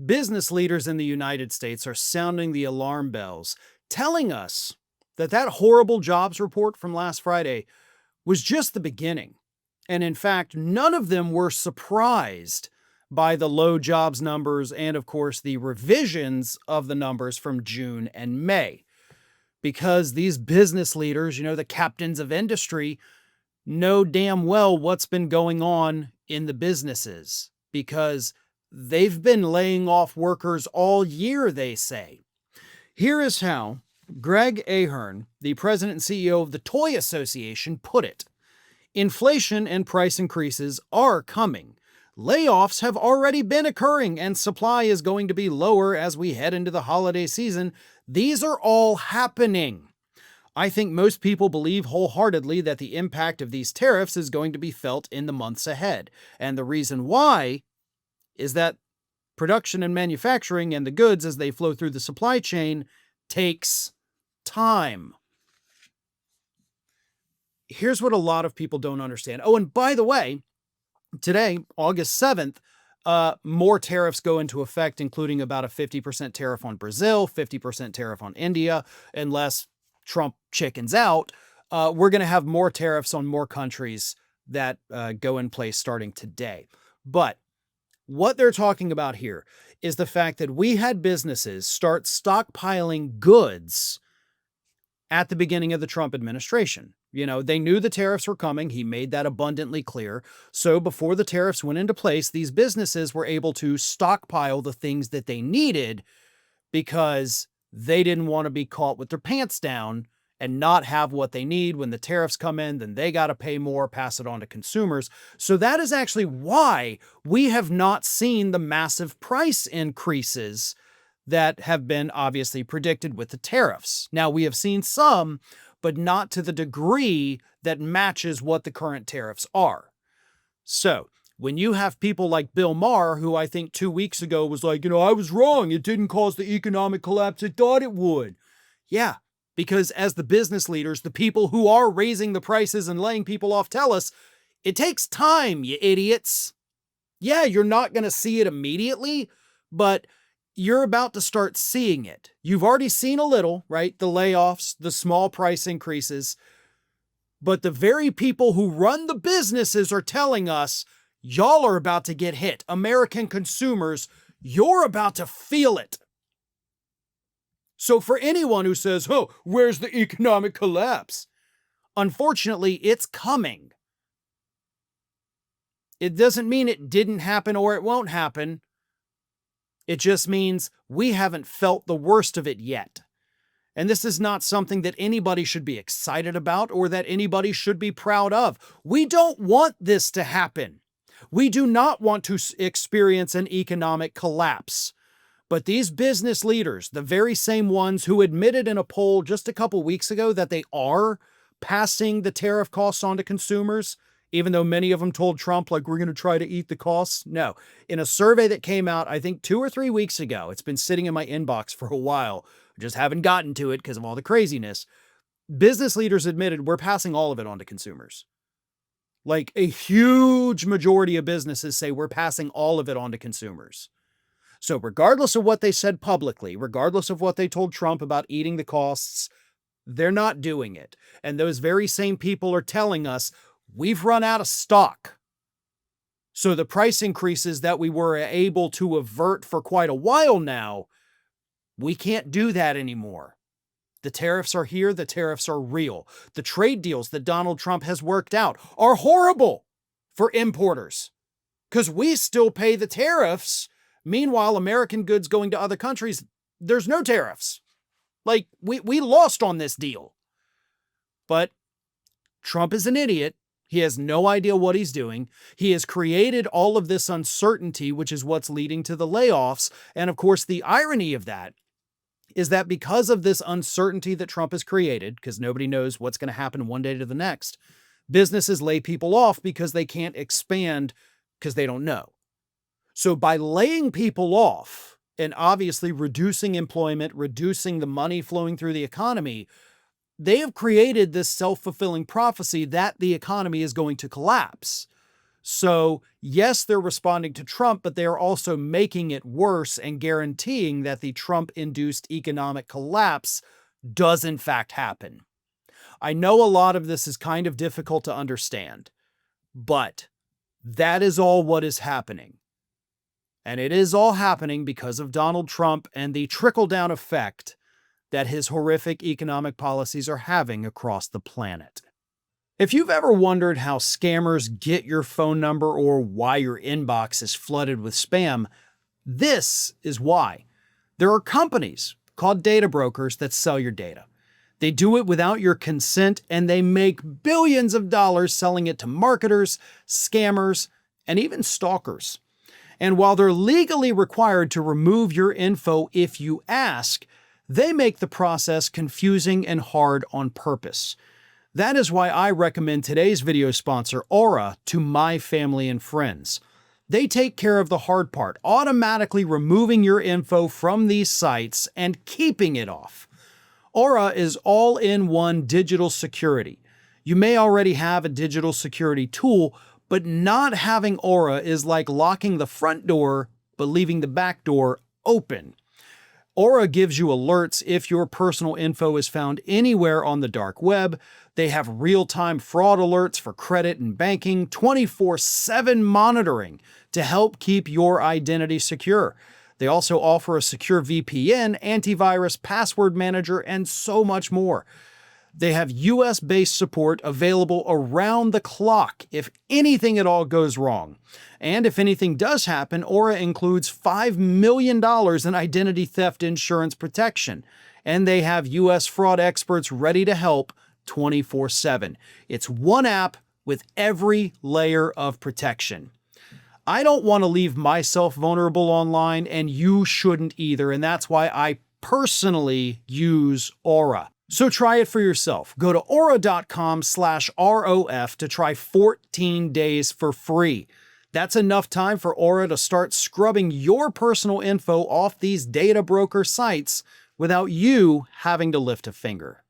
Business leaders in the United States are sounding the alarm bells, telling us that that horrible jobs report from last Friday was just the beginning. And in fact, none of them were surprised by the low jobs numbers and, of course, the revisions of the numbers from June and May. Because these business leaders, the captains of industry, know damn well what's been going on in the businesses because they've been laying off workers all year, they say. Here is how Greg Ahern, the president and CEO of the Toy Association, put it. Inflation and price increases are coming. Layoffs have already been occurring and supply is going to be lower as we head into the holiday season. These are all happening. I think most people believe wholeheartedly that the impact of these tariffs is going to be felt in the months ahead. And the reason why is that production and manufacturing and the goods as they flow through the supply chain takes time. Here's what a lot of people don't understand. Oh, and by the way, today, August 7th, more tariffs go into effect, including about a 50% tariff on Brazil, 50% tariff on India, unless Trump chickens out. We're going to have more tariffs on more countries that go in place starting today. But what they're talking about here is the fact that we had businesses start stockpiling goods at the beginning of the Trump administration. They knew the tariffs were coming. He made that abundantly clear. So before the tariffs went into place, these businesses were able to stockpile the things that they needed because they didn't want to be caught with their pants down and not have what they need. When the tariffs come in, then they got to pay more, pass it on to consumers. So that is actually why we have not seen the massive price increases that have been obviously predicted with the tariffs. Now, we have seen some, but not to the degree that matches what the current tariffs are. So when you have people like Bill Maher, who I think 2 weeks ago was like, I was wrong. It didn't cause the economic collapse I thought it would. Yeah, because as the business leaders, the people who are raising the prices and laying people off tell us, it takes time, you idiots. Yeah, you're not going to see it immediately, but you're about to start seeing it. You've already seen a little, right? The layoffs, the small price increases. But the very people who run the businesses are telling us, y'all are about to get hit. American consumers, you're about to feel it. So for anyone who says, oh, where's the economic collapse? Unfortunately, it's coming. It doesn't mean it didn't happen or it won't happen. It just means we haven't felt the worst of it yet. And this is not something that anybody should be excited about or that anybody should be proud of. We don't want this to happen. We do not want to experience an economic collapse. But these business leaders, the very same ones who admitted in a poll just a couple weeks ago that they are passing the tariff costs on to consumers, even though many of them told Trump, we're going to try to eat the costs. No. In a survey that came out, I think 2 or 3 weeks ago, it's been sitting in my inbox for a while, just haven't gotten to it because of all the craziness. Business leaders admitted we're passing all of it on to consumers. A huge majority of businesses say we're passing all of it on to consumers. So regardless of what they said publicly, regardless of what they told Trump about eating the costs, they're not doing it. And those very same people are telling us we've run out of stock. So the price increases that we were able to avert for quite a while now, we can't do that anymore. The tariffs are here. The tariffs are real. The trade deals that Donald Trump has worked out are horrible for importers because we still pay the tariffs. Meanwhile, American goods going to other countries, there's no tariffs. We lost on this deal. But Trump is an idiot. He has no idea what he's doing. He has created all of this uncertainty, which is what's leading to the layoffs. And of course, the irony of that is that because of this uncertainty that Trump has created, because nobody knows what's going to happen one day to the next, businesses lay people off because they can't expand because they don't know. So by laying people off and obviously reducing employment, reducing the money flowing through the economy, they have created this self-fulfilling prophecy that the economy is going to collapse. So, yes, they're responding to Trump, but they are also making it worse and guaranteeing that the Trump-induced economic collapse does in fact happen. I know a lot of this is kind of difficult to understand, but that is all what is happening. And it is all happening because of Donald Trump and the trickle-down effect that his horrific economic policies are having across the planet. If you've ever wondered how scammers get your phone number or why your inbox is flooded with spam, this is why. There are companies called data brokers that sell your data. They do it without your consent, and they make billions of dollars selling it to marketers, scammers, and even stalkers. And while they're legally required to remove your info if you ask, they make the process confusing and hard on purpose. That is why I recommend today's video sponsor, Aura, to my family and friends. They take care of the hard part, automatically removing your info from these sites and keeping it off. Aura is all-in-one digital security. You may already have a digital security tool, but not having Aura is like locking the front door but leaving the back door open. Aura gives you alerts if your personal info is found anywhere on the dark web. They have real-time fraud alerts for credit and banking, 24/7 monitoring to help keep your identity secure. They also offer a secure VPN, antivirus, password manager, and so much more. They have US-based support available around the clock if anything at all goes wrong. And if anything does happen, Aura includes $5 million in identity theft insurance protection. And they have US fraud experts ready to help 24/7. It's one app with every layer of protection. I don't want to leave myself vulnerable online, and you shouldn't either, and that's why I personally use Aura. So try it for yourself. Go to aura.com/ROF to try 14 days for free. That's enough time for Aura to start scrubbing your personal info off these data broker sites without you having to lift a finger.